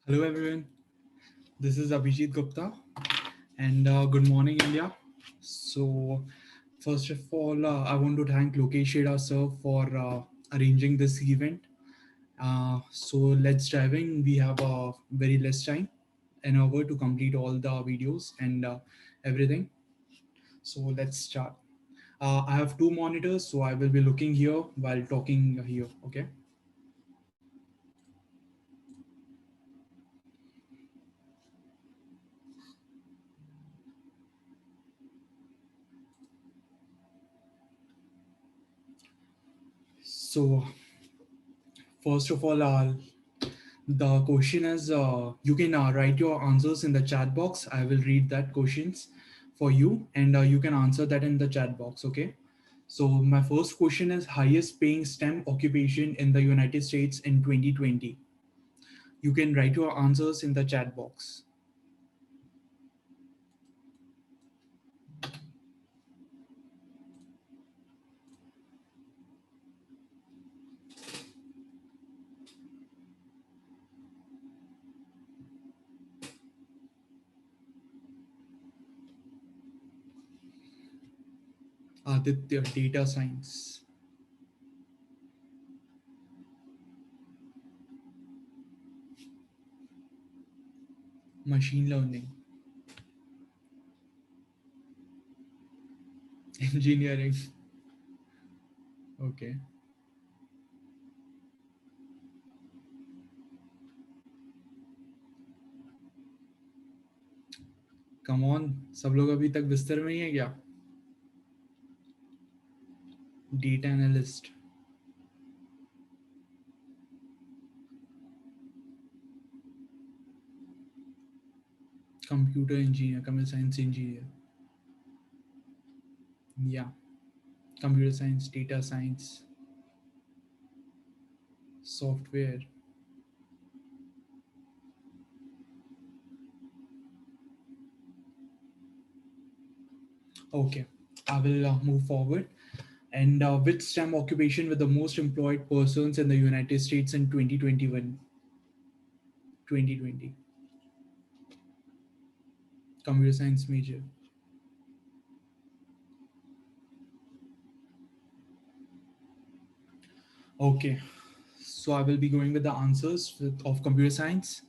Hello everyone, this is Abhijit Gupta and good morning India. So first of all, I want to thank Lokesh Sheda sir for arranging this event. So let's dive in. We have very less time, an hour to complete all the videos and everything. So let's start. I have two monitors, so I will be looking here while talking here. Okay. So first of all, the question is you can write your answers in the chat box. I will read that questions for you and you can answer that in the chat box. Okay. So my first question is highest paying STEM occupation in the United States in 2020. You can write your answers in the chat box. Aditya, data science, machine learning, engineering. Okay. Come on, सब लोग अभी तक बिस्तर में ही है क्या? Data analyst, computer engineer, computer science engineer. Yeah. Computer science, data science, software. Okay, I will move forward. And which STEM occupation with the most employed persons in the United States in 2021? 2020. Computer science major. Okay, so I will be going with the answers of computer science.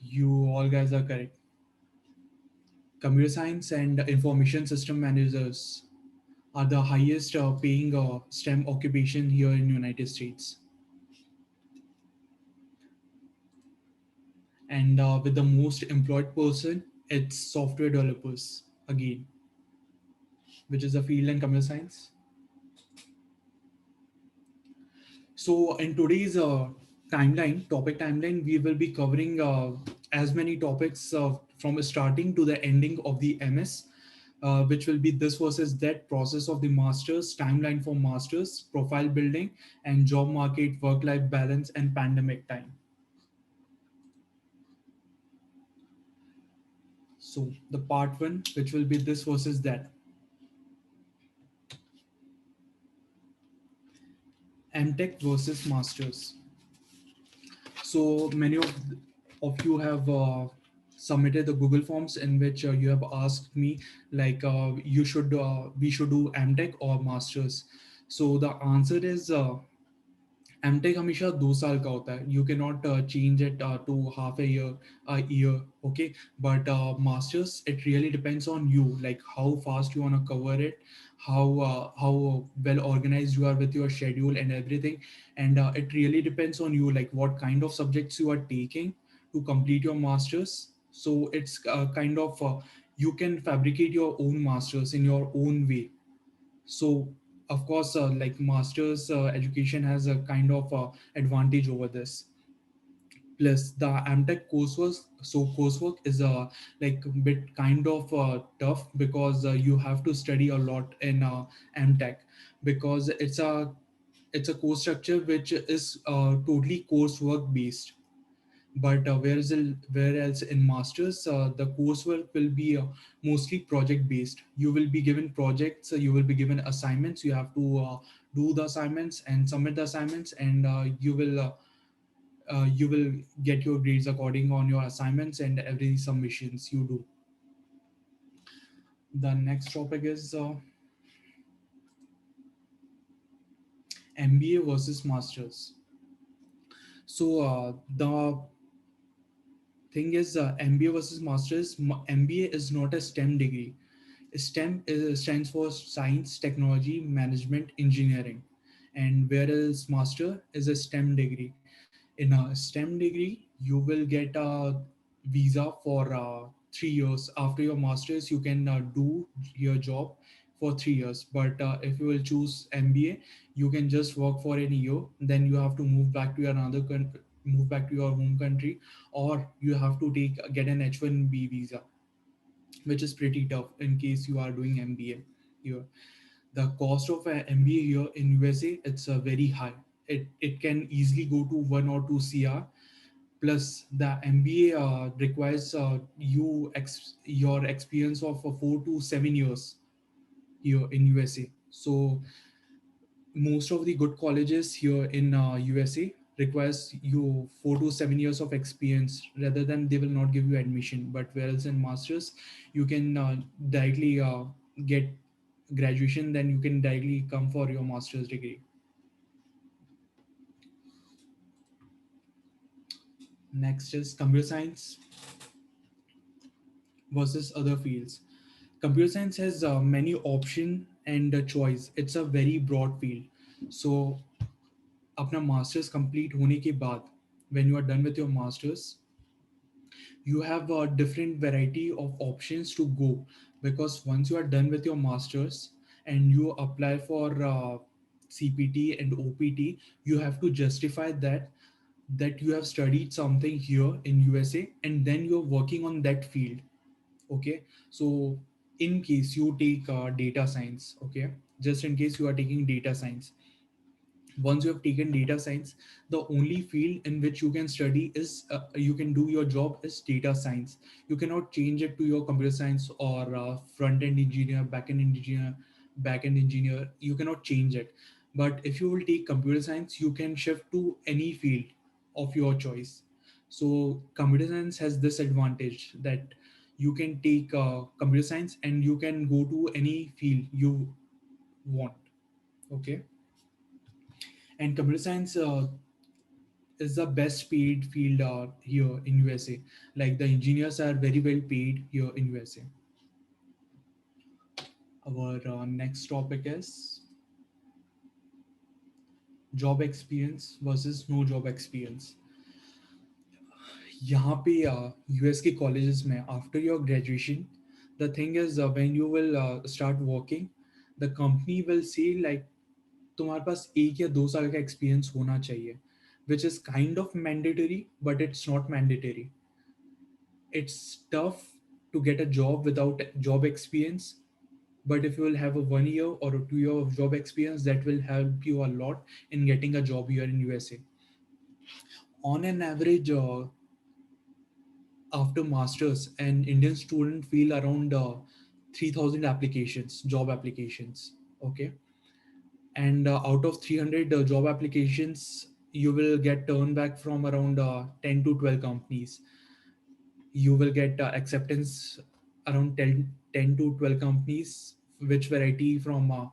You all guys are correct. Computer science and information system managers are the highest paying STEM occupation here in United States. And with the most employed person, it's software developers again, which is a field in computer science. So in today's topic timeline, we will be covering as many topics from starting to the ending of the MS, which will be this versus that process of the masters, timeline for masters, profile building, and job market, work-life balance, and pandemic time. So the part one, which will be this versus that. MTech versus masters. So many of you have submitted the Google Forms in which you have asked me like we should do MTech or masters. So the answer is M Tech हमेशा 2 साल का होता है. You cannot change it to half a year. Okay, but masters, it really depends on you, like how fast you want to cover it, how well organized you are with your schedule and everything, and it really depends on you, like what kind of subjects you are taking to complete your masters. So it's kind of you can fabricate your own masters in your own way. So of course like masters education has a kind of advantage over this. Plus the MTech coursework, so coursework is a like bit kind of tough because you have to study a lot in MTech, because it's a course structure which is totally coursework based. But where else in masters the coursework will be mostly project based. You will be given projects, you will be given assignments, you have to do the assignments and submit the assignments, and you will you will get your grades according on your assignments and every submissions you do. The next topic is MBA versus masters. So the thing is, MBA versus masters. MBA is not a STEM degree. Stands for science, technology, management, engineering, and whereas master is a STEM degree. In a STEM degree, you will get a visa for 3 years. After your masters, you can do your job for 3 years. But if you will choose MBA, you can just work for an year. Then you have to move back to your another country, move back to your home country, or you have to get an H1B visa, which is pretty tough in case you are doing MBA here. The cost of an MBA here in USA, it's very high. It can easily go to 1 or 2 CR. Plus the MBA requires your experience of 4 to 7 years here in USA. So most of the good colleges here in USA requires you 4 to 7 years of experience, rather than they will not give you admission. But whereas in masters, you can directly get graduation, then you can directly come for your master's degree. Next is computer science versus other fields. Computer science has many option and choice. It's a very broad field. So अपना masters complete होने के बाद, when you are done with your masters, you have a different variety of options to go. Because once you are done with your masters and you apply for CPT and OPT, you have to justify that you have studied something here in USA and then you're working on that field. Okay, so in case you take data science, okay, just in case you are taking data science, once you have taken data science, the only field in which you can study is you can do your job is data science. You cannot change it to your computer science or front end engineer, back end engineer. You cannot change it. But if you will take computer science, you can shift to any field of your choice. So computer science has this advantage that you can take computer science and you can go to any field you want. Okay, and computer science is the best paid field here in USA. Like the engineers are very well paid here in USA. Our next topic is job experience versus no job experience. यहाँ पे US के colleges में after your graduation, the thing is when you will start working, the company will say like तुम्हारे पास 1 या 2 साल का experience होना चाहिए, which is kind of mandatory, but it's not mandatory. It's tough to get a job without job experience, but if you will have a 1 year or a 2 year of job experience, that will help you a lot in getting a job here in USA. On an average, after masters, an Indian student feel around 3,000 applications, job applications. Okay, and out of 300 job applications, you will get turned back from around 10 to 12 companies. You will get acceptance around 10 to 12 companies, which variety from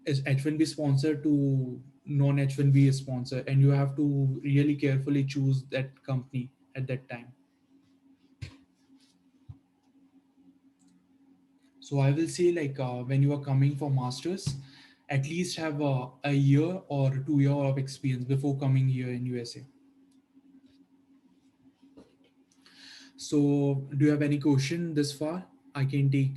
is H1B sponsor to non H1B sponsor, and you have to really carefully choose that company at that time. So I will say like when you are coming for masters, at least have a year or 2 year of experience before coming here in USA. So do you have any question this far? I can take.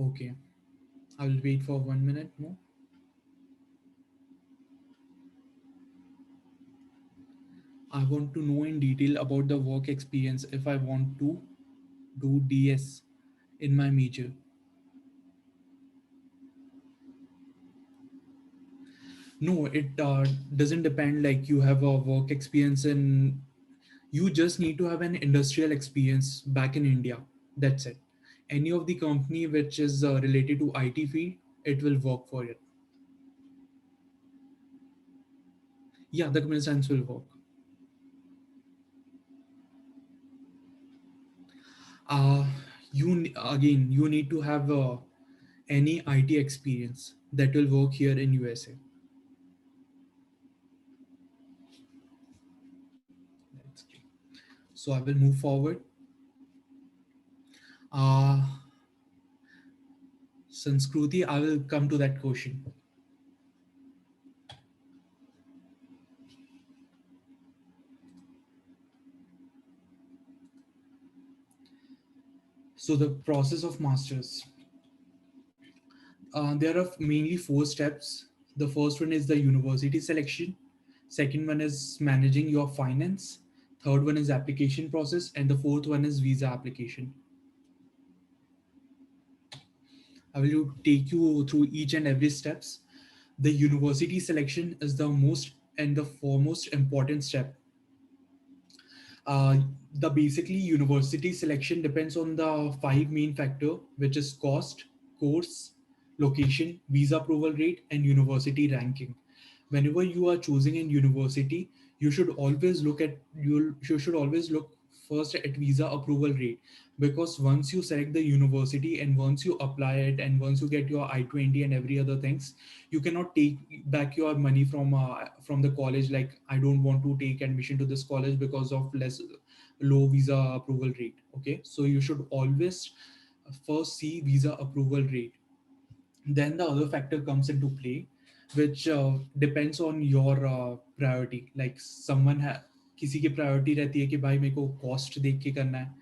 Okay, I will wait for 1 minute more. I want to know in detail about the work experience if I want to do DS in my major. No, it doesn't depend like you have a work experience in, you just need to have an industrial experience back in India. That's it. Any of the company which is related to IT field, it will work for it. Yeah, the computer science will work. Uh, again, you need to have any IT experience that will work here in USA. That's great. So I will move forward. Uh, Sanskruti, I will come to that question. So the process of masters. There are mainly four steps. The first one is the university selection. Second one is managing your finance. Third one is application process, and the fourth one is visa application. I will take you through each and every steps. The university selection is the most and the foremost important step. Uh, the basically university selection depends on the five main factor, which is cost, course, location, visa approval rate, and university ranking. Whenever you are choosing in university, you should always look first at visa approval rate, because once you select the university and once you apply it and once you get your I-20 and every other things, you cannot take back your money from the college. Like, I don't want to take admission to this college because of less low visa approval rate. Okay, so you should always first see visa approval rate. Then the other factor comes into play, which depends on your priority. Like किसी की priority रहती है कि भाई मेरे को cost देख के करना है,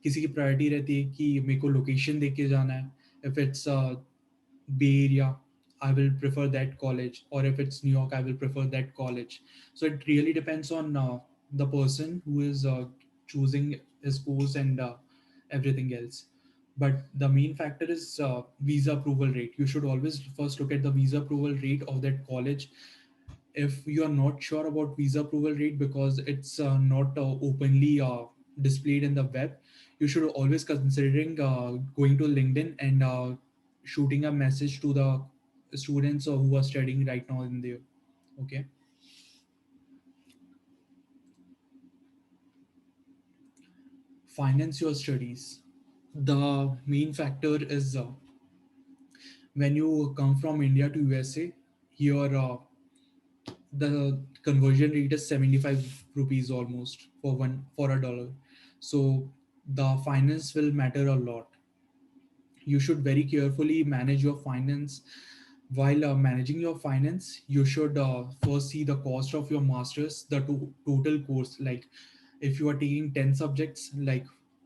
किसी की प्रायोरिटी रहती है कि मेरे को लोकेशन देख के जाना है. If it's Bay Area, I will prefer that college, or if it's New York, I will prefer that college. So it really depends on the person who is choosing his course and everything else. But the main factor is visa approval rate. You should always first look at the visa approval rate of that college. If you are not sure about visa approval rate because it's not openly displayed in the web, you should always considering going to LinkedIn and shooting a message to the students who are studying right now in there. Okay, finance your studies. The main factor is when you come from India to USA, here the conversion rate is 75 rupees almost for a dollar. So the finance will matter a lot. You should very carefully manage your finance. While managing your finance, you should first see the cost of your masters, the total course. Like, if you are taking 10 subjects, like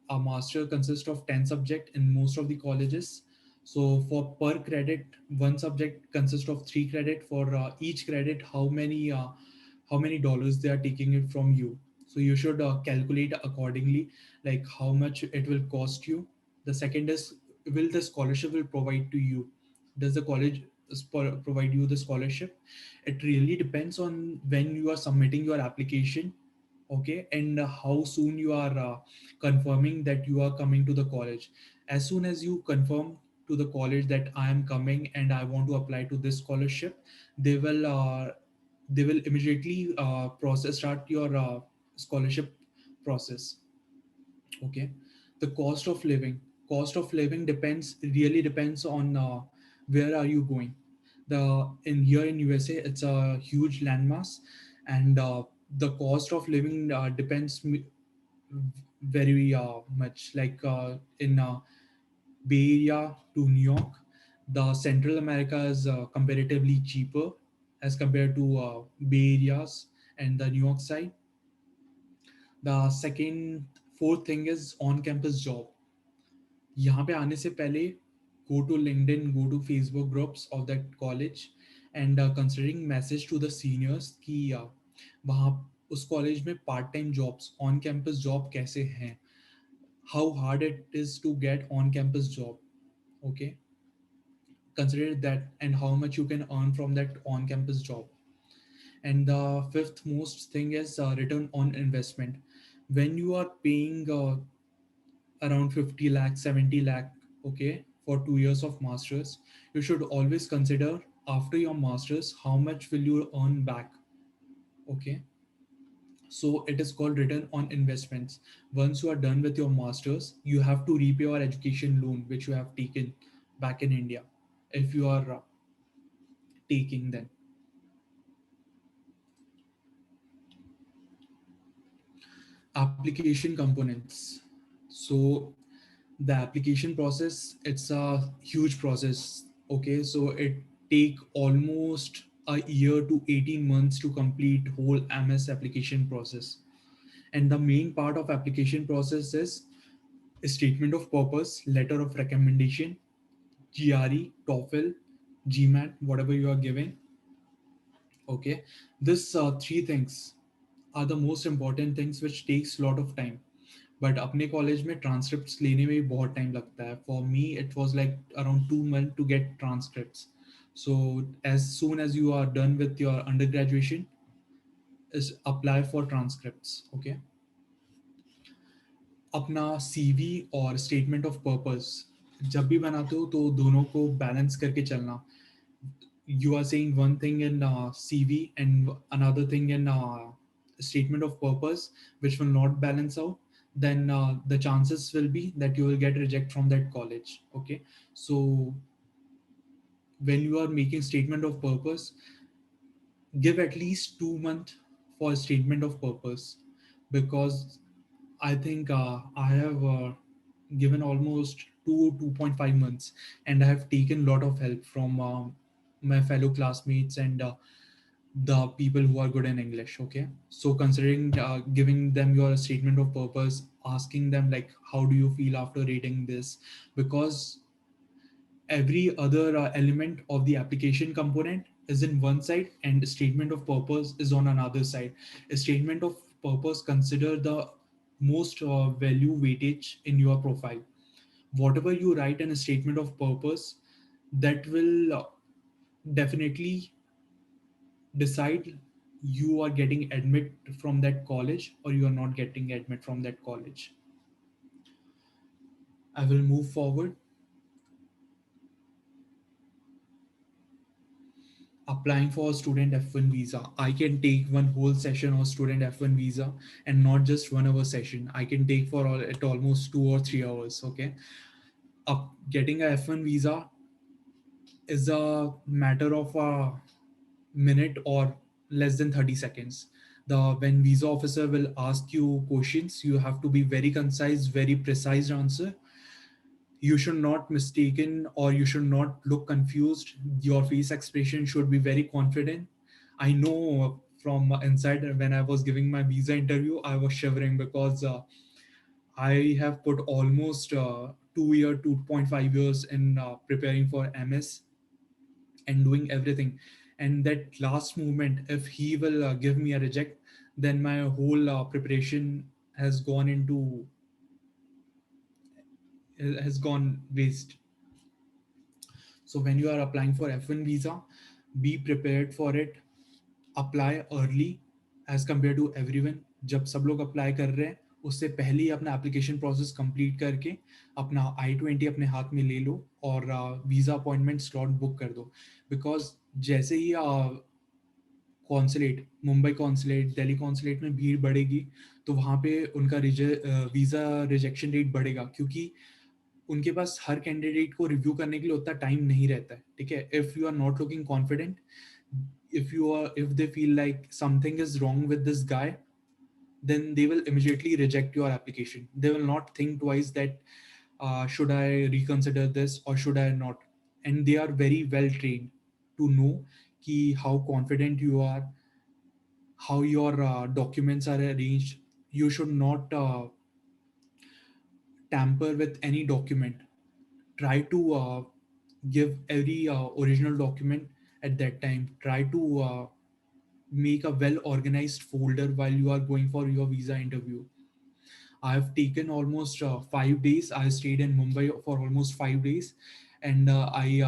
a master consists of 10 subject in most of the colleges. So for per credit, one subject consists of 3 credit. For each credit, how many dollars they are taking it from you. So you should calculate accordingly, like how much it will cost you. The second is, will the scholarship will provide to you. Does the college provide you the scholarship? It really depends on when you are submitting your application. Okay, and how soon you are confirming that you are coming to the college. As soon as you confirm to the college that I am coming and I want to apply to this scholarship, they will immediately process start your scholarship process. Okay, the cost of living depends really depends on where are you going. The in Here in USA, it's a huge landmass, and the cost of living depends very much. Like in Bay Area to New York, the Central America is comparatively cheaper as compared to Bay Areas and the New York side. The second, fourth thing is on campus job. यहाँ पे आने से पहले, go to LinkedIn, go to Facebook groups of that college, and considering message to the seniors कि वहाँ उस college में part time jobs on campus job कैसे हैं, how hard it is to get on campus job. Okay, consider that and how much you can earn from that on campus job. And the fifth most thing is return on investment. When you are paying around 50 lakh, 70 lakh, okay, for 2 years of masters, you should always consider after your masters how much will you earn back. Okay, so it is called return on investments. Once you are done with your masters, you have to repay your education loan which you have taken back in India, if you are taking them. Application components. So the application process, it's a huge process. Okay, so it take almost a year to 18 months to complete whole MS application process. And the main part of application process is statement of purpose, letter of recommendation, GRE, TOEFL, GMAT, whatever you are giving. Okay, this three things are the most important things which takes lot of time. But अपने college में transcripts लेने में भी बहुत time लगता है. For me it was like around 2 month to get transcripts. So as soon as you are done with your under graduation is apply for transcripts. Okay, अपना CV और स्टेटमेंट ऑफ पर्पस जब भी बनाते हो तो दोनों को बैलेंस करके चलना. You are saying one thing in CV and another thing in statement of purpose, which will not balance out, then the chances will be that you will get reject from that college. Okay, so when you are making statement of purpose, give at least 2 months for statement of purpose, because I think I have given almost 2.5 months, and I have taken a lot of help from my fellow classmates and the people who are good in English. Okay, so considering giving them your statement of purpose, asking them like, how do you feel after reading this? Because every other element of the application component is in one side and statement of purpose is on another side. A statement of purpose consider the most value weightage in your profile. Whatever you write in a statement of purpose, that will definitely decide you are getting admit from that college or you are not getting admit from that college. I will move forward. Applying for a student F1 visa. I can take one whole session of student F1 visa, and not just 1 hour session. I can take for all at almost 2 or 3 hours. Okay. Getting a F1 visa is a matter of a minute or less than 30 seconds. The when visa officer will ask you questions, you have to be very concise, very precise answer. You should not mistaken or you should not look confused. Your face expression should be very confident. I know from inside when I was giving my visa interview, I was shivering because I have put almost 2.5 years in preparing for MS and doing everything. And that last moment, if he will give me a reject, then my whole preparation has gone into has gone waste. So when you are applying for F1 visa, be prepared for it. Apply early as compared to everyone. जब सब लोग apply कर रहे हैं उससे पहले ही अपना application process complete करके अपना I-20 अपने हाथ में ले लो और वीज़ा अपॉइंटमेंट स्लॉट बुक कर दो. बिकॉज जैसे ही consulate, Mumbai consulate, Delhi consulate में भीड़ बढ़ेगी तो वहाँ पे उनका वीज़ा रिजेक्शन रेट बढ़ेगा, क्योंकि उनके पास हर कैंडिडेट को रिव्यू करने के लिए उतना टाइम नहीं रहता है. ठीक है, if you are not looking confident, if they feel like something is wrong with this guy, then they will immediately reject your application. They will not think twice that should I reconsider this or should I not. And they are very well trained to know ki how confident you are, how your documents are arranged. You should not tamper with any document. Try to give every original document at that time. Try to make a well organized folder while you are going for your visa interview. I have taken almost 5 days. I stayed in Mumbai for almost 5 days, and I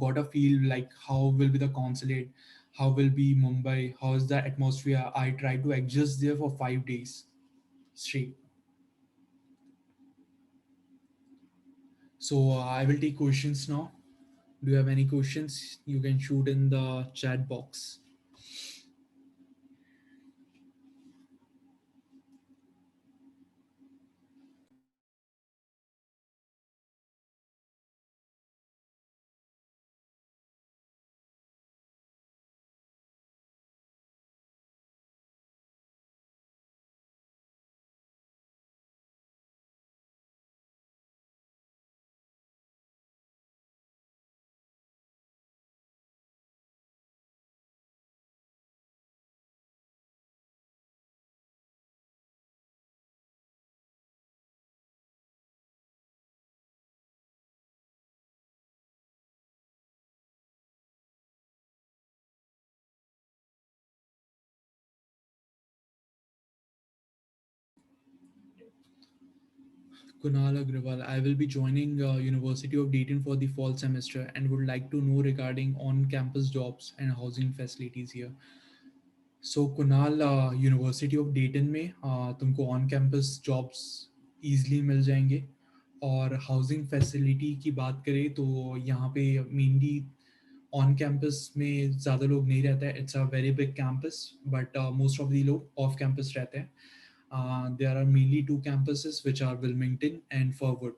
got a feel like how will be the consulate, how will be Mumbai, how is the atmosphere. I try to adjust there for 5 days straight. So I will take questions now. Do you have any questions? You can shoot in the chat box. Kunal Agrawal, I will be joining University of Dayton for the fall semester and would like to know regarding on-campus jobs and housing facilities here. So Kunal, university of डेटन में तुमको on campus jobs easily मिल जाएंगे। और housing facility की बात करें तो यहाँ पे मेनली ऑन कैंपस में ज़्यादा लोग नहीं रहता है। It's a very big campus, but most of the लोग ऑफ कैंपस रहते हैं। There are mainly two campuses which are Wilmington and forward.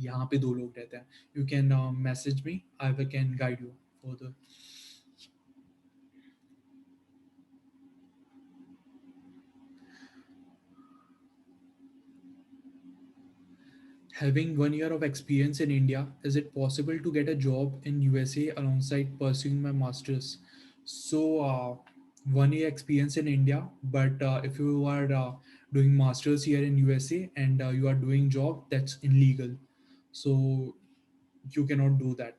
यहाँ पे दो लोग रहते हैं। You can message me, I will can guide you for Having 1 year of experience in India, is it possible to get a job in USA alongside pursuing my masters? So, 1 year experience in India, but if you are doing masters here in USA and you are doing job, that's illegal. So you cannot do that.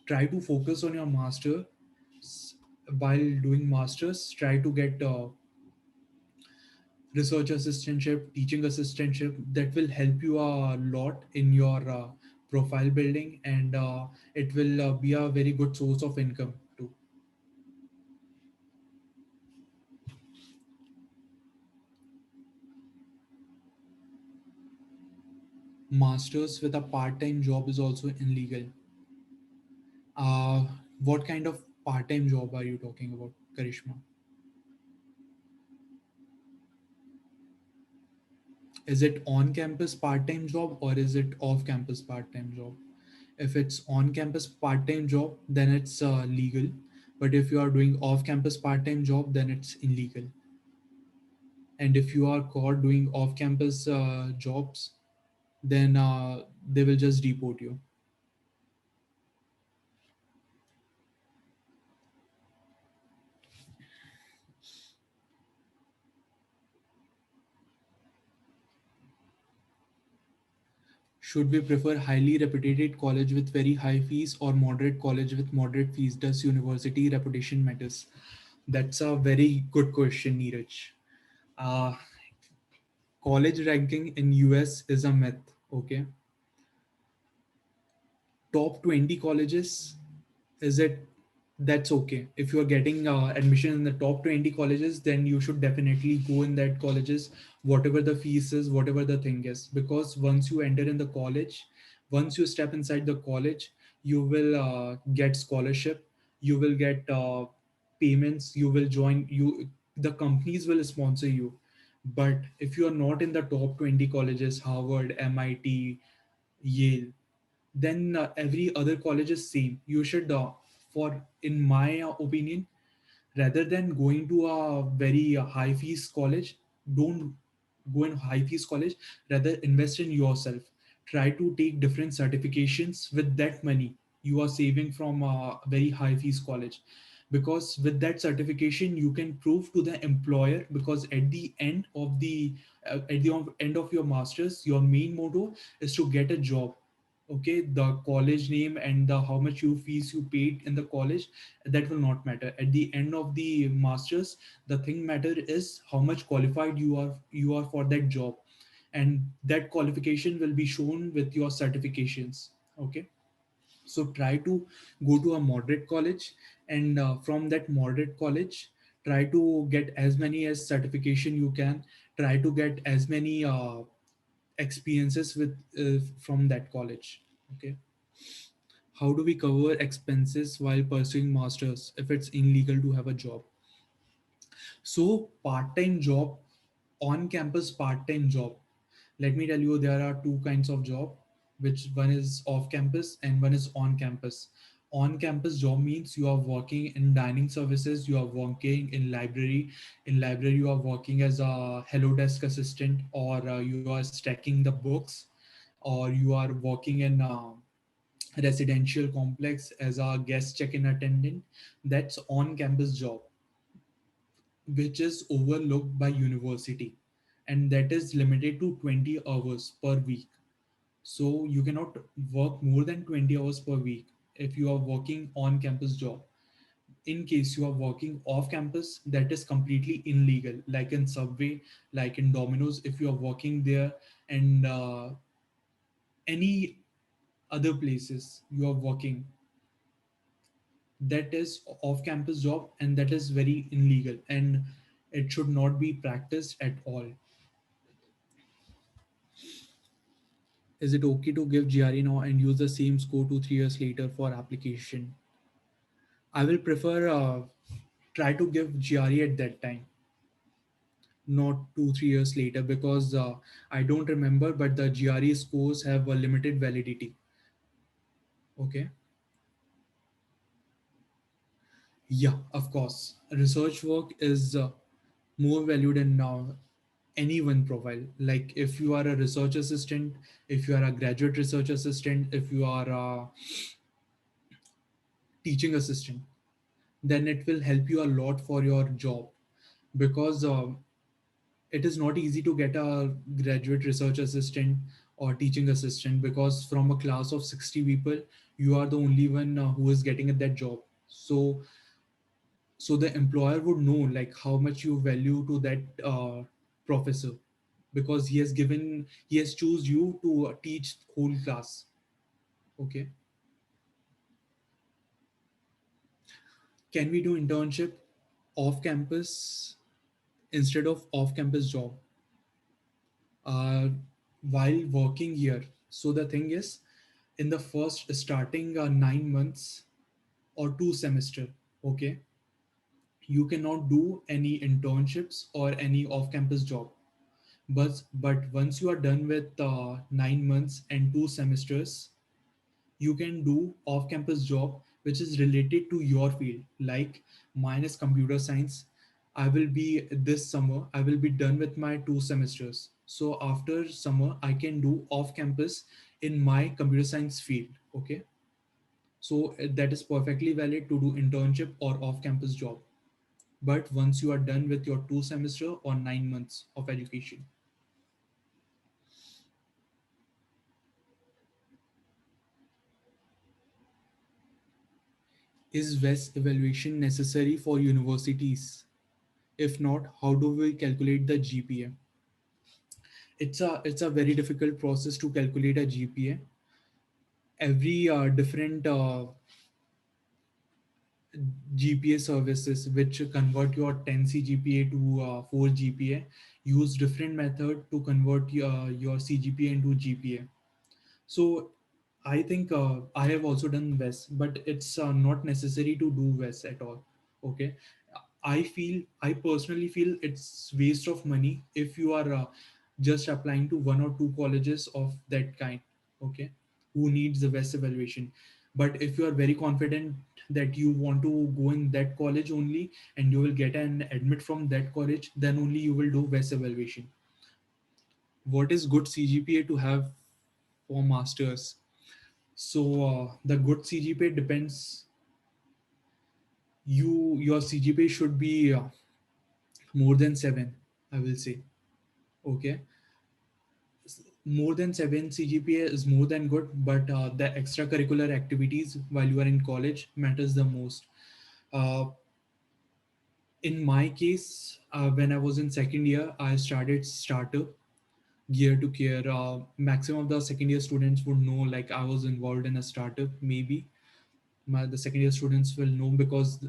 Try to focus on your master. While doing masters, try to get research assistantship, teaching assistantship that will help you a lot in your profile building, and it will be a very good source of income too. Masters with a part-time job is also illegal. Uh, what kind of part-time job are you talking about, Karishma? Is it on-campus part-time job or is it off-campus part-time job? If it's on-campus part-time job, then it's legal. But if you are doing off-campus part-time job, then it's illegal. And if you are caught doing off-campus jobs, then they will just deport you. Should we prefer highly reputed college with very high fees or moderate college with moderate fees? Does university reputation matters? That's a very good question, Neeraj. uh, College ranking in US is a myth. Okay, top 20 colleges, is it? That's okay. If you're getting admission in the top 20 colleges, then you should definitely go in that colleges, whatever the fees is, whatever the thing is. Because once you enter in the college, once you step inside the college, you will get scholarship, you will get payments, you will join, you the companies will sponsor you. But if you are not in the top 20 colleges, Harvard, MIT, Yale, then every other college is same. You should for in my opinion, rather than going to a very high fees college, don't go in high fees college. Rather invest in yourself. Try to take different certifications with that money you are saving from a very high fees college, because with that certification you can prove to the employer, because at the end of the end of your masters, your main motto is to get a job. Okay, the college name and the how much you fees you paid in the college, that will not matter at the end of the masters. The thing matter is how much qualified you are for that job, and that qualification will be shown with your certifications. Okay. So try to go to a moderate college, and from that moderate college, try to get as many as certification you can. Try to get as many experiences with from that college. Okay. How do we cover expenses while pursuing masters if it's illegal to have a job? So part-time job, on campus part-time job, let me tell you, there are two kinds of job, which one is off campus and one is on campus. On campus job means you are working in dining services, you are working in library. In library you are working as a hello desk assistant, or you are stacking the books, or you are working in residential complex as a guest check-in attendant. That's on campus job, which is overlooked by university, and that is limited to 20 hours per week. So you cannot work more than 20 hours per week if you are working on campus job. In case you are working off campus, that is completely illegal, like in Subway, like in Domino's, if you are working there, and any other places you are working, that is off campus job, and that is very illegal, and it should not be practiced at all. Is it okay to give GRE now and use the same score 2 3 years later for application? I will prefer try to give GRE at that time, not 2 3 years later, because I don't remember, but the GRE scores have a limited validity. Okay. Yeah, of course. Research work is more valued than any one profile. Like if you are a research assistant, if you are a graduate research assistant, if you are a teaching assistant, then it will help you a lot for your job, because it is not easy to get a graduate research assistant or teaching assistant, because from a class of 60 people, you are the only one who is getting at that job. So the employer would know like how much you value to that professor, because he has choose you to teach whole class. Okay. Can we do internship off campus instead of off campus job uh, while working here? So the thing is, in the first starting 9 months or 2 semester, okay, you cannot do any internships or any off campus job. But once you are done with 9 months and 2 semesters, you can do off campus job which is related to your field. Like mine is computer science. I will be this summer, I will be done with my 2 semesters, so after summer I can do off campus in my computer science field. Okay. So that is perfectly valid to do internship or off campus job, but once you are done with your 2 semester or 9 months of education. Is WES evaluation necessary for universities? If not, how do we calculate the GPA? It's a very difficult process to calculate a GPA. Every different GPA services which convert your 10 CGPA to 4 GPA use different method to convert your CGPA into GPA. So I think I have also done WES, but it's not necessary to do WES at all. Okay. I personally feel it's waste of money if you are just applying to one or two colleges of that kind. Okay. Who needs the WES evaluation? But if you are very confident that you want to go in that college only and you will get an admit from that college, then only you will do WES evaluation. What is good CGPA to have for masters? So the good CGPA depends. Your CGPA should be more than 7. I will say. Okay, more than 7 CGPA is more than good, but the extracurricular activities while you are in college matters the most. Uh, in my case, when I was in second year, I started startup. gear to care. Maximum of the second year students would know, like I was involved in a startup. Maybe the second year students will know, because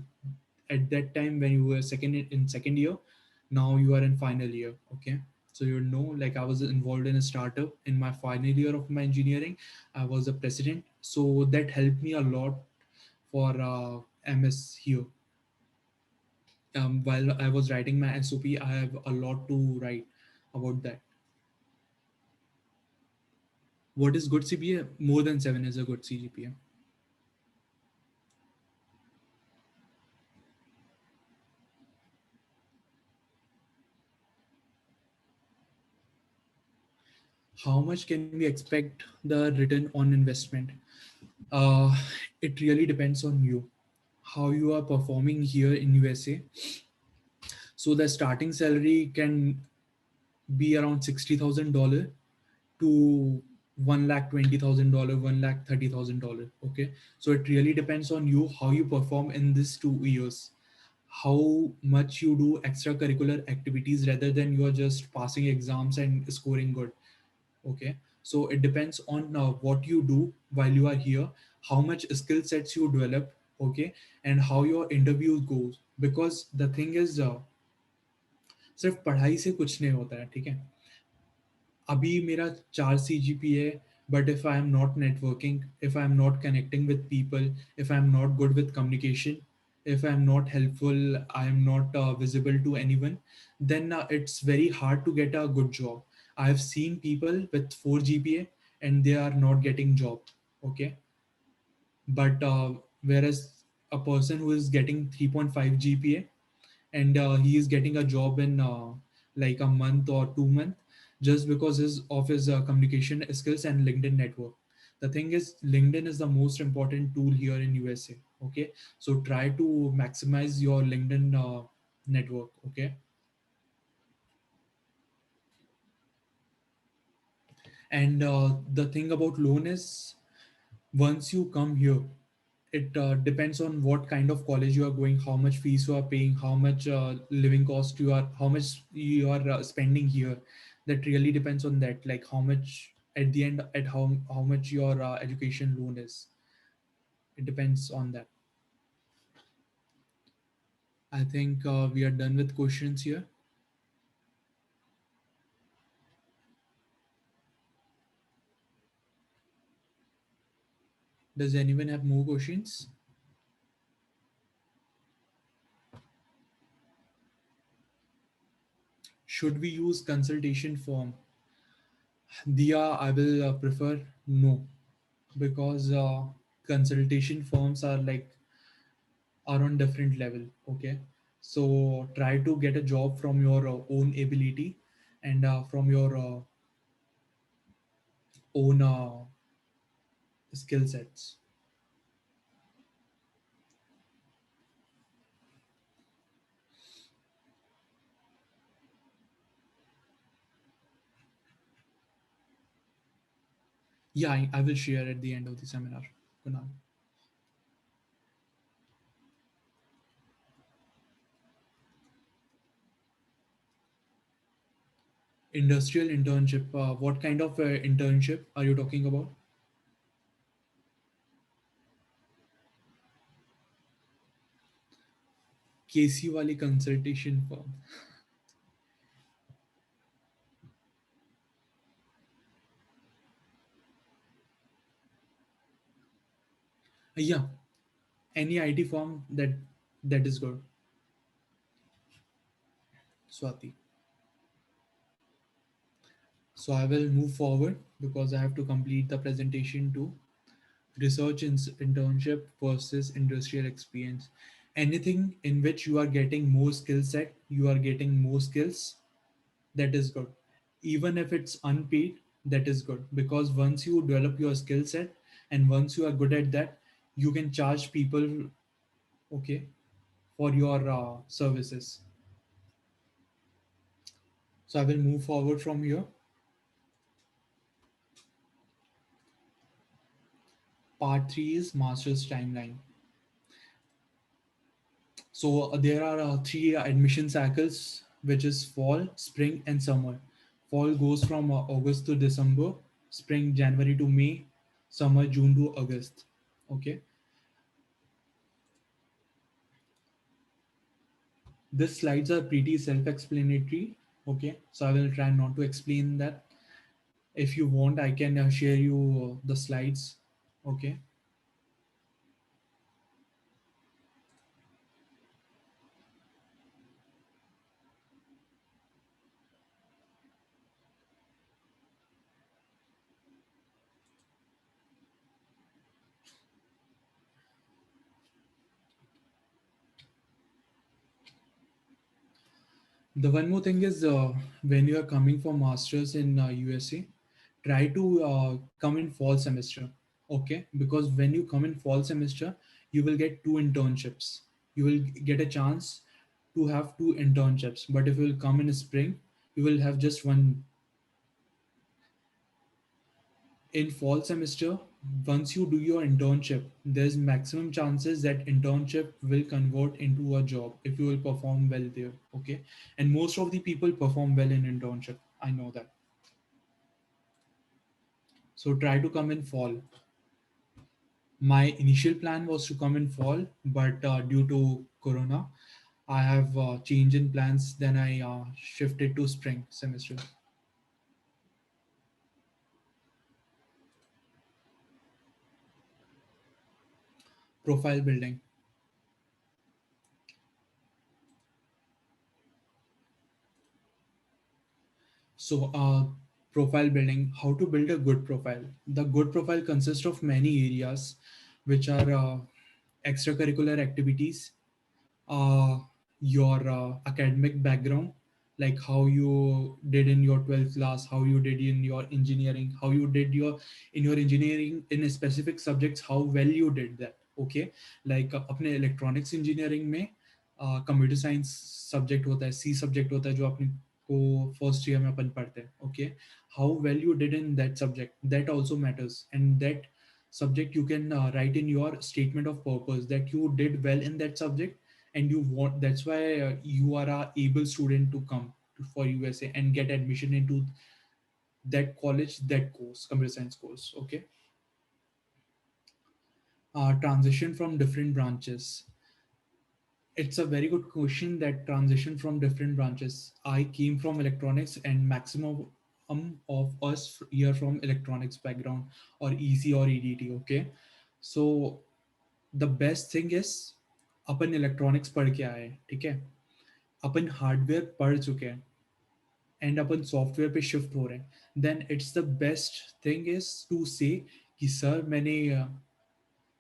at that time when you were in second year, now you are in final year. Okay, so you know, like I was involved in a startup in my final year of my engineering. I was a president, so that helped me a lot for MS here. While I was writing my SOP, I have a lot to write about that. What is good CPA? More than 7 is a good CGPA. How much can we expect the return on investment? uh, it really depends on you, how you are performing here in USA. So the starting salary can be around $60,000 to $1,20,000, $1,30,000. Okay, so it really depends on you how you perform in these 2 years, how much you do extracurricular activities rather than you are just passing exams and scoring good. Okay, so it depends on what you do while you are here, how much skill sets you develop. Okay, and how your interview goes, because the thing is, सिर्फ पढ़ाई से कुछ नहीं होता है, ठीक है? अभी मेरा 4 CGP है, but if I am not networking, if I am not connecting with people, if I am not good with communication, if I am not helpful, I am not visible to anyone, then it's very hard to get a good job. I have seen people with 4 GPA and they are not getting job. Okay, but whereas a person who is getting 3.5 GPA and he is getting a job in like a month or 2 month, just because of his communication skills and LinkedIn network. The thing is, LinkedIn is the most important tool here in USA. Okay, so try to maximize your LinkedIn network. Okay, and the thing about loan is, once you come here, it depends on what kind of college you are going, how much fees you are paying, how much living cost you are, how much you are spending here. That really depends on that, like how much at the end, at how much your education loan is. It depends on that. I think we are done with questions here. Does anyone have more questions? Should we use consultation form? Dia, I will prefer no, because consultation firms are like, are on different level. Okay, so try to get a job from your own ability and from your own skill sets. Yeah, I will share at the end of the seminar, Kunal. Industrial internship, what kind of internship are you talking about? KC wali consultation firm. Yeah, any IT firm, that is good. Swati. So I will move forward because I have to complete the presentation too. Research internship versus industrial experience. Anything in which you are getting more skill set, you are getting more skills, that is good. Even if it's unpaid, that is good, because once you develop your skill set and once you are good at that, you can charge people. Okay, for your services. So I will move forward from here. Part 3 is master's timeline. So there are three admission cycles, which is fall, spring, and summer. Fall goes from August to December, spring January to May, summer June to August. Okay, these slides are pretty self-explanatory. Okay, so I will try not to explain that. If you want, I can share you the slides. Okay, the one more thing is when you are coming for masters in USA, try to come in fall semester. Okay, because when you come in fall semester, you will get two internships. You will get a chance to have two internships, but if you will come in spring, you will have just one. In fall semester, once you do your internship, there's maximum chances that internship will convert into a job if you will perform well there. Okay, and most of the people perform well in internship, I know that. So try to come in fall. My initial plan was to come in fall, but due to corona, I have change in plans. Then I shifted to spring semester. Profile building. So, profile building, how to build a good profile. The good profile consists of many areas, which are extracurricular activities, uh, your academic background, like how you did in your 12th class, how you did in your engineering, how you did your in your engineering in a specific subjects, how well you did that. Okay, like अपने electronics engineering में computer science subject होता है, सी subject होता है जो अपने को first year में अपन पढ़ते हैं. Okay, how well you did in that subject, that also matters, and that subject you can write in your statement of purpose that you did well in that subject, and you want, that's why you are a able student to come for USA and get admission into that college, that course, computer science course. Okay, transition from different branches. It's a very good question, that transition from different branches. I came from electronics, and maximum of us here from electronics background, or EC or EDT. Okay, so the best thing is upon electronics पढ़ के आए हैं, ठीक है, अपन hardware पढ़ चुके हैं, and अपन सॉफ्टवेयर पे शिफ्ट हो रहे हैं, then it's the best thing is to say कि सर मैंने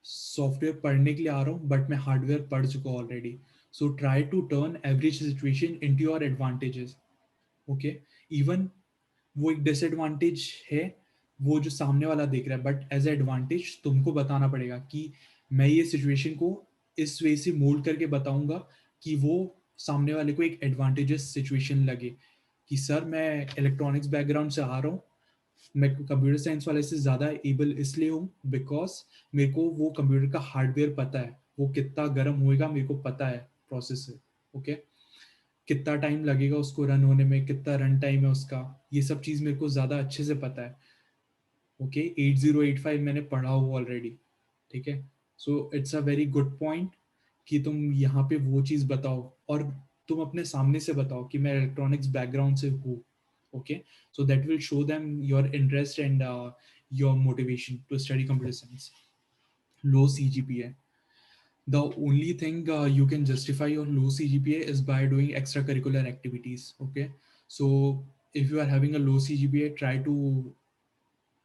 सॉफ्टवेयर पढ़ने के लिए आ रहा हूँ, बट मैं हार्डवेयर पढ़ चुका हूँ already. So try to turn every situation into your advantages. Okay, even वो एक डिसएडवांटेज है, वो जो सामने वाला देख रहा है, बट एज एडवांटेज तुमको बताना पड़ेगा कि मैं ये सिचुएशन को इस वे से मोल्ड करके बताऊंगा कि वो सामने वाले को एक एडवांटेजेस सिचुएशन लगे कि सर मैं इलेक्ट्रॉनिक्स बैकग्राउंड से आ रहा हूँ, मैं कंप्यूटर साइंस वाले से ज़्यादा एबल इसलिए हूँ बिकॉज मेरे को वो कंप्यूटर का हार्डवेयर पता है, वो कितना गर्म होएगा मेरे को पता है प्रोसेस से. ओके, कितना टाइम लगेगा उसको रन होने में, कितना रन टाइम है उसका, ये सब चीज़ मेरे को ज़्यादा अच्छे से पता है. ओके, 8085 मैंने पढ़ा हुआ ऑलरेडी. ठीक है, so it's a very good point कि तुम यहाँ पे वो चीज़ बताओ, और तुम अपने सामने से बताओ कि मैं इलेक्ट्रॉनिक्स बैकग्राउंड से हूँ. Okay, so that will show them your interest and your motivation to study computer science. Low CGPA. The only thing you can justify your low CGPA is by doing extracurricular activities. Okay, so if you are having a low CGPA, try to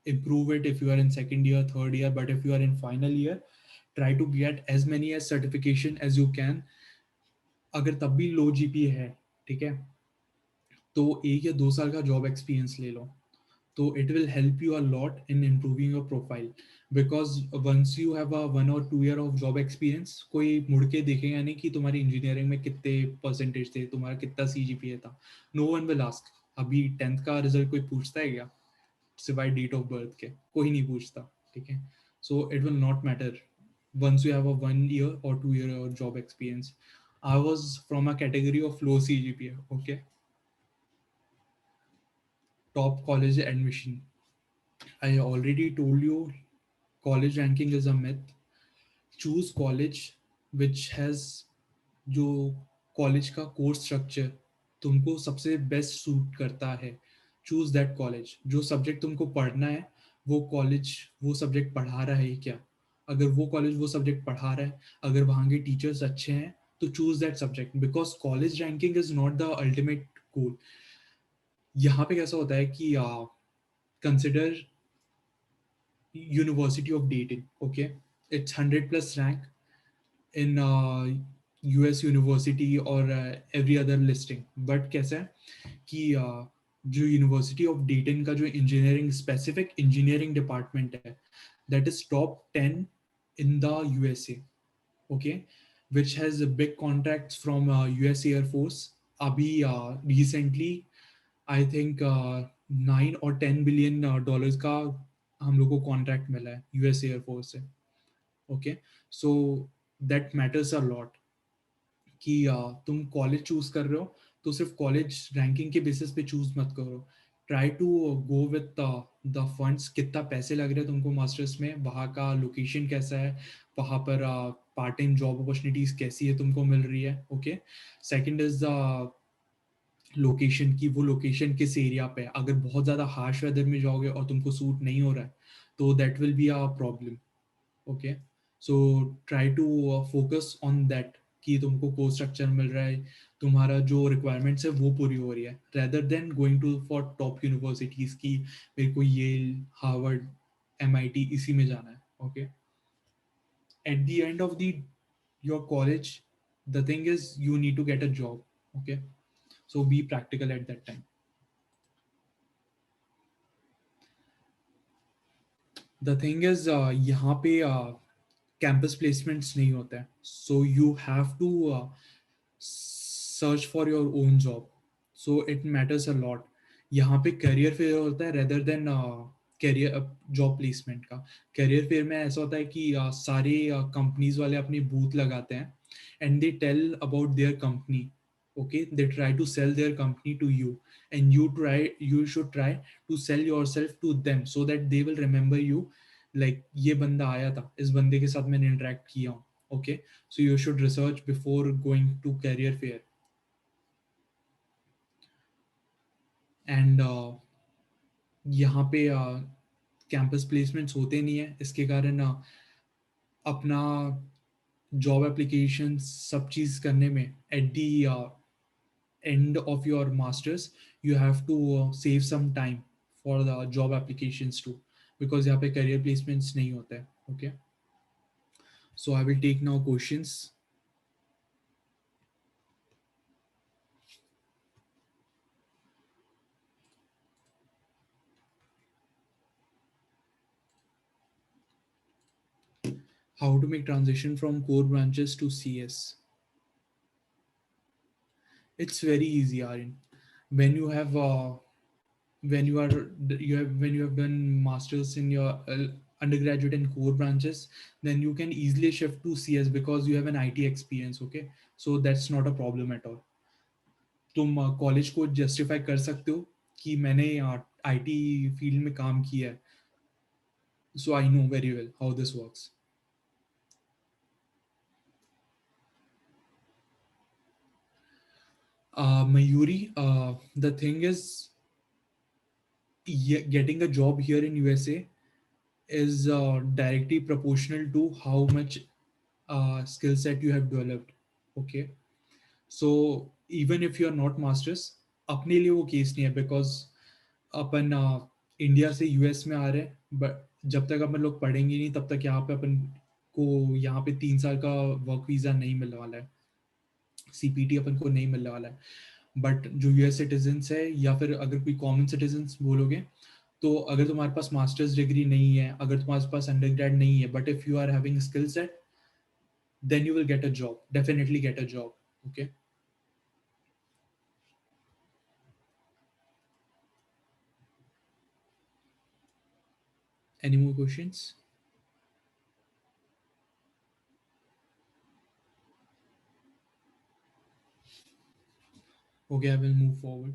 improve it if you are in second year, third year. But if you are in final year, try to get as many as certification as you can. अगर तब भी लो GPA है, ठीक है, तो 1 या 2 साल का जॉब एक्सपीरियंस ले लो. तो it will help you a lot in improving your profile, because once you have a 1 or 2 year of job experience, कोई मुड़ के देखेगा नहीं कि तुम्हारी इंजीनियरिंग में कितने परसेंटेज थे, तुम्हारा कितना सीजीपीए था. No one will ask. अभी 10th का रिजल्ट कोई पूछता है क्या, सिवाय डेट ऑफ बर्थ के? कोई नहीं पूछता. ठीक है, so it will not matter once you have a 1 year or 2 year job experience. I was from a category of low CGPA. Okay, top college admission. I already told you college ranking is a myth. Choose college which has जो college का course structure तुमको सबसे best suit करता है. Choose that college. जो subject तुमको पढ़ना है वो कॉलेज वो सब्जेक्ट पढ़ा रहा है क्या. अगर वो कॉलेज वो सब्जेक्ट पढ़ा रहा है, अगर वहाँ के टीचर्स अच्छे हैं, तो choose that subject. Because college ranking is not the ultimate goal. यहाँ पे कैसा होता है कि consider university of dating. Okay, it's 100 plus rank in US university और एवरी अदर लिस्टिंग. बट कैसा है कि जो यूनिवर्सिटी ऑफ डेटन का जो इंजीनियरिंग स्पेसिफिक इंजीनियरिंग डिपार्टमेंट है, that is top 10 in the USA. Okay, which has big contracts from US air force. अभी recently I think 9 और 10 बिलियन डॉलर्स का हम लोग को कॉन्ट्रैक्ट मिला है यूएस एयरफोर्स से. Okay, so that matters a lot कि तुम कॉलेज चूज कर रहे हो तो सिर्फ कॉलेज रैंकिंग के बेसिस पे चूज मत करो. Try to go with the funds. कितना पैसे लग रहे हैं तुमको मास्टर्स में, वहाँ का लोकेशन कैसा है, वहाँ पर पार्ट टाइम जॉब अपॉर्चुनिटीज कैसी है तुमको मिल रही है. Okay, second is the location की वो लोकेशन किस एरिया पे है. अगर बहुत ज़्यादा हार्श वेदर में जाओगे और तुमको सूट नहीं हो रहा है तो that will be a problem. Okay, so try to focus on that कि तुमको कोर्स स्ट्रक्चर मिल रहा है, तुम्हारा जो रिक्वायरमेंट्स है वो पूरी हो रही है, rather than going to for top universities की मेरे को येल, हार्वर्ड, MIT इसी में जाना है. Okay, at the end of the your college the thing is you need to get a job. Okay, so be practical at that time. The thing is यहाँ पे campus placements नहीं होते हैं, so you have to search for your own job. So it matters a lot. यहाँ पे career fair होता है rather than career job placement का. करियर फेयर में ऐसा होता है कि सारे कंपनीज वाले अपने बूथ लगाते हैं and they tell about their company. Okay, they try to sell their company to you, and you should try to sell yourself to them so that they will remember you. Like, ये बंदा आया था, इस बंदे के साथ मैंने interact किया हूँ. Okay, so you should research before going to career fair. And यहाँ पे कैंपस प्लेसमेंट्स होते नहीं है, इसके कारण अपना जॉब एप्लीकेशन सब चीज़ करने में at the end of your masters you have to save some time for the job applications too, because यहाँ पे career placements नहीं होता है. Okay, so I will take now questions. How to make transition from core branches to CS? It's very easy, Aryan. When you have when you are when you have done masters in your undergraduate and core branches, then you can easily shift to CS because you have an IT experience. Okay, so that's not a problem at all. तुम college को justify कर सकते हो कि मैंने IT field में काम किया है, so I know very well how this works. Mayuri, the thing is getting a job here in USA is directly proportional to how much skill set you have developed. Okay, so even if you are not masters, अपने लिए वो case नहीं है, because upon India से US में आ रहे हैं, but जब तक अपन लोग पढ़ेंगे नहीं तब तक यहाँ पे अपन को यहाँ पे 3 साल का वर्क वीज़ा नहीं मिलने वाला है, CPT अपन को नहीं मिलने वाला है. बट जो यूएस सिटीजन्स है या फिर अगर कोई कॉमन सिटीजन्स बोलोगे, तो अगर तुम्हारे पास मास्टर्स डिग्री नहीं है, अगर तुम्हारे पास अंडरग्रेड नहीं है, but if you are having skill set, then you will get a job, definitely get a job. Okay, any more questions? Okay, I will move forward.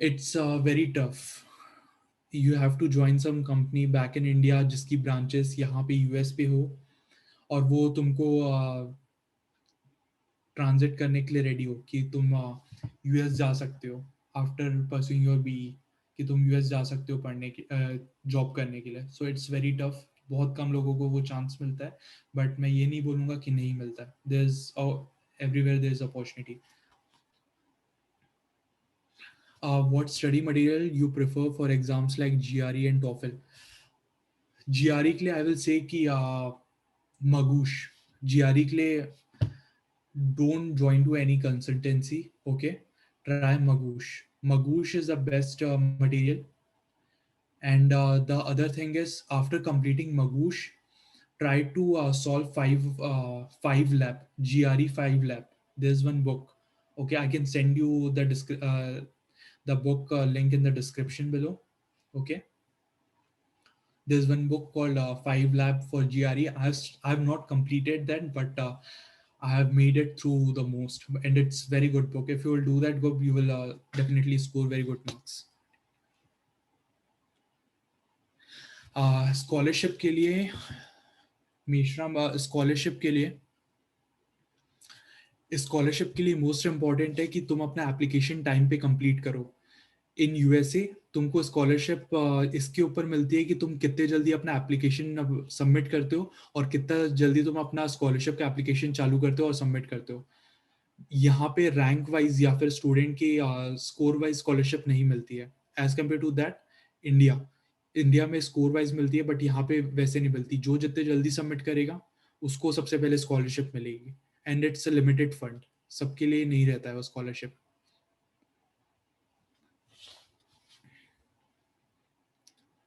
It's very tough. You have to join some company back in India जिसकी branches यहाँ पे US पे हो, और वो तुमको transit करने के लिए रेडी हो कि तुम यूएस जा सकते हो आफ्टर परस्यूइंग योर बी, कि तुम यूएस जा सकते हो पढ़ने की जॉब करने के लिए. So it's very tough. बहुत कम लोगों को वो चांस मिलता है, बट मैं ये नहीं बोलूँगा कि नहीं मिलता है. There is everywhere there is opportunity. What study material you prefer for exams like GRE and TOEFL? GRE के लिए आई विल से कि मगूश. GRE के लिए don't join to any consultancy. Okay, try Magoosh. Magoosh is the best material. And the other thing is, after completing Magoosh, try to solve five lab, GRE 5 lab. There's one book. Okay, I can send you the book link in the description below. Okay, there's one book called 5 lab for GRE. I've not completed that, but I have made it through the most, and it's very good book. If you will do that book, you will definitely score very good marks. Scholarship के लिए, Meshram, scholarship के लिए most important है कि तुम अपना application time पे complete करो. इन यूएसए तुमको स्कॉलरशिप इसके ऊपर मिलती है कि तुम कितने जल्दी अपना एप्लीकेशन सबमिट करते हो, और कितना जल्दी तुम अपना स्कॉलरशिप का एप्लीकेशन चालू करते हो और सबमिट करते हो. यहाँ पे रैंक वाइज या फिर स्टूडेंट की स्कोर वाइज स्कॉलरशिप नहीं मिलती है as compare to that India. India में स्कोर वाइज मिलती है, बट यहाँ पे वैसे नहीं मिलती. जो जितने जल्दी सबमिट करेगा उसको सबसे पहले स्कॉलरशिप मिलेगी. And it's a limited fund, सबके लिए नहीं रहता है वो scholarship.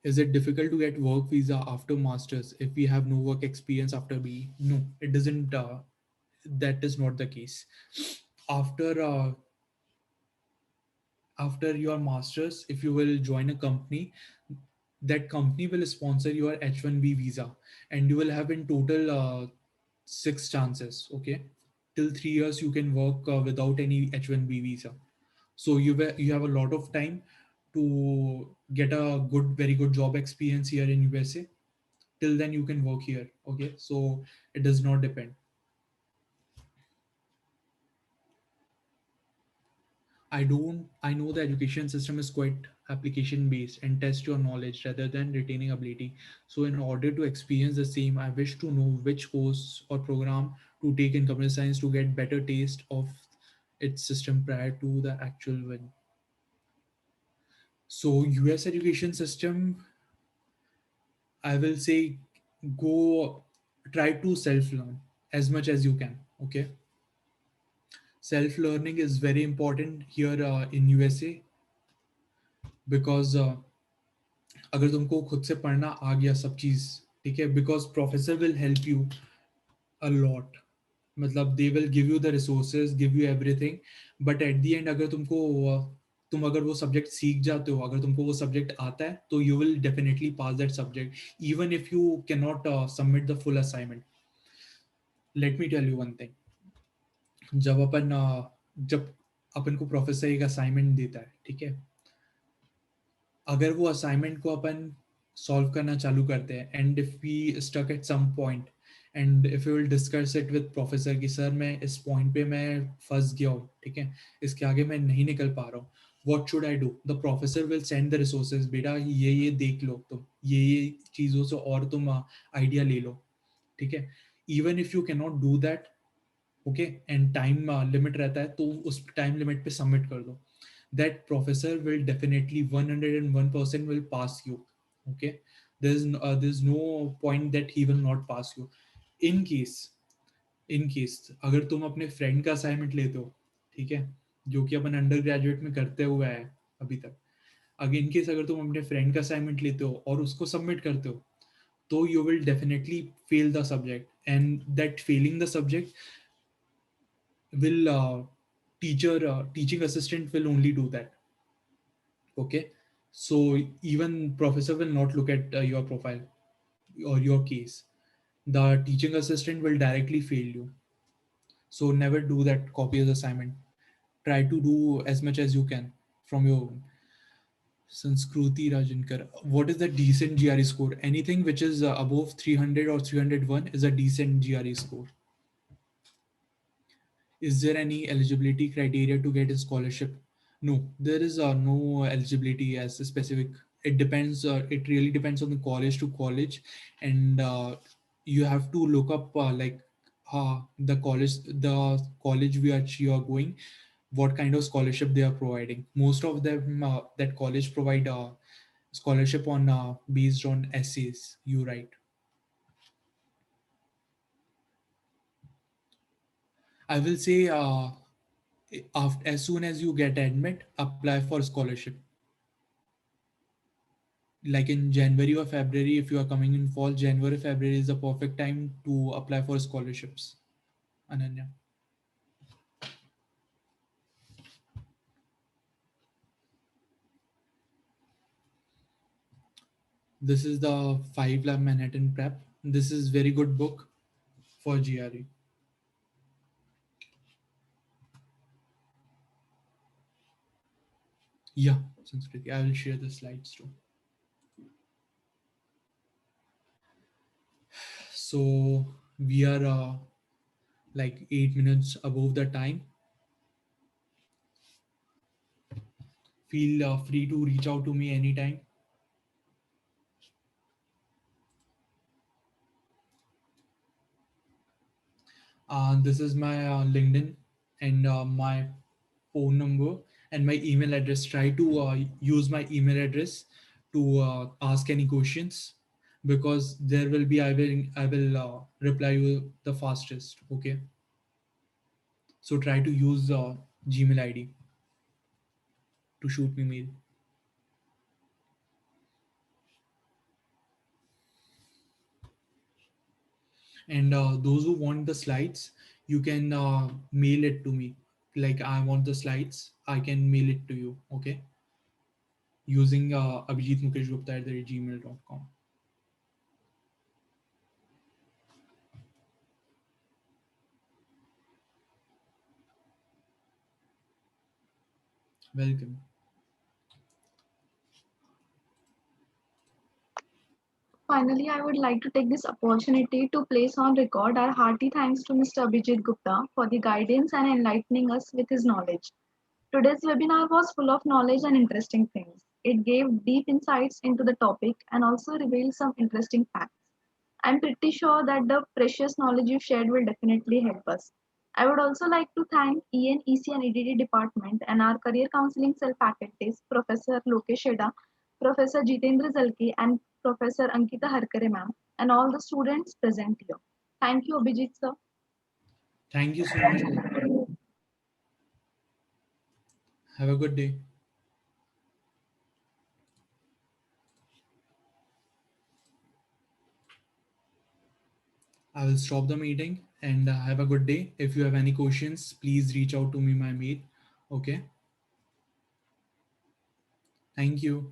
Is it difficult to get work visa after masters if we have no work experience after BE? No, it doesn't. That is not the case. After after your masters, if you will join a company, that company will sponsor your H1B visa, and you will have in total 6 chances. Okay, till 3 years you can work without any H1B visa. So you have a lot of time to get a very good job experience here in USA. Till then you can work here. Okay, so it does not depend. I know the education system is quite application based and test your knowledge rather than retaining ability. So in order to experience the same, I wish to know which course or program to take in computer science to get better taste of its system prior to the actual one. So US education system, I will say, go try to self learn as much as you can. Okay, self learning is very important here in USA, because अगर तुमको खुद से पढ़ना आ गया सब चीज़, ठीक है, because professor will help you a lot. मतलब they will give you the resources, give you everything. But at the end अगर तुम अगर वो सब्जेक्ट सीख जाते हो, अगर तुमको वो सब्जेक्ट आता है, तो you will definitely pass that subject even if you can not submit the full assignment. Let me tell you one thing. जब जब अपन को प्रोफेसर एक असाइनमेंट देता है, ठीक है, अगर वो असाइनमेंट को अपन सॉल्व करना चालू करते हैं, and if we stuck at some point, and if you will discuss it with professor कि सर मैं इस पॉइंट पे मैं फंस गया हूँ, ठीक है, इसके आगे मैं नहीं निकल पा रहा हूँ, what should I do. The professor will send the resources, बेटा ये देख लो तुम, ये चीज़ों से और तुम आइडिया ले लो, ठीक है. Even if you can not do that, okay, and time limit रहता है, तो उस टाइम लिमिट पे सबमिट कर दो. That professor will definitely 101% will pass you. Okay, there's no point that he will not pass you. in case in case अगर तुम अपने फ्रेंड का असाइनमेंट लेते हो, ठीक है, जो कि अपन अंडर ग्रेजुएट में करते हुए है अभी तक, अगर इन केस अगर तुम अपने फ्रेंड का असाइनमेंट लेते हो और उसको सबमिट करते हो, तो you will definitely fail the subject, and that failing the subject will teaching assistant will only do that. Okay, so even professor will not look at your profile or your case. The teaching assistant will directly fail you. So never do that copy as assignment. Try to do as much as you can from your own. Sanskruti Rajankar. What is the decent GRE score? Anything which is above 300 or 301 is a decent GRE score. Is there any eligibility criteria to get a scholarship? No, there is no eligibility as a specific. It depends. It really depends on the college to college, and you have to look up the college which you are going, what kind of scholarship they are providing. Most of them that college provide scholarship on based on essays you write. I will say after, as soon as you get admit, apply for scholarship. Like in January or February, if you are coming in fall, January, February is the perfect time to apply for scholarships. Ananya. This is the 5 Lab Manhattan Prep. This is very good book for GRE. Yeah, Sanskriti. I will share the slides too. So we are like 8 minutes above the time. Feel free to reach out to me anytime. This is my LinkedIn and my phone number and my email address. Try to use my email address to ask any questions, because there will be I will reply you the fastest. Okay, so try to use Gmail ID to shoot me mail. And those who want the slides, you can mail it to me. Like, I want the slides, I can mail it to you. Okay, using abhijitmukeshgupta@gmail.com. Welcome. Finally, I would like to take this opportunity to place on record our hearty thanks to Mr. Abhijit Gupta for the guidance and enlightening us with his knowledge. Today's webinar was full of knowledge and interesting things. It gave deep insights into the topic and also revealed some interesting facts. I'm pretty sure that the precious knowledge you shared will definitely help us. I would also like to thank EN, EC, and EDD department and our career counseling cell faculties, Professor Lokesh Eda, Professor Jitendra Zalki, and Professor Ankita Harkare ma'am, and all the students present here. Thank you, Abhijit sir. Thank you so much. Have a good day. I will stop the meeting and have a good day. If you have any questions, please reach out to me my mail. Okay. Thank you.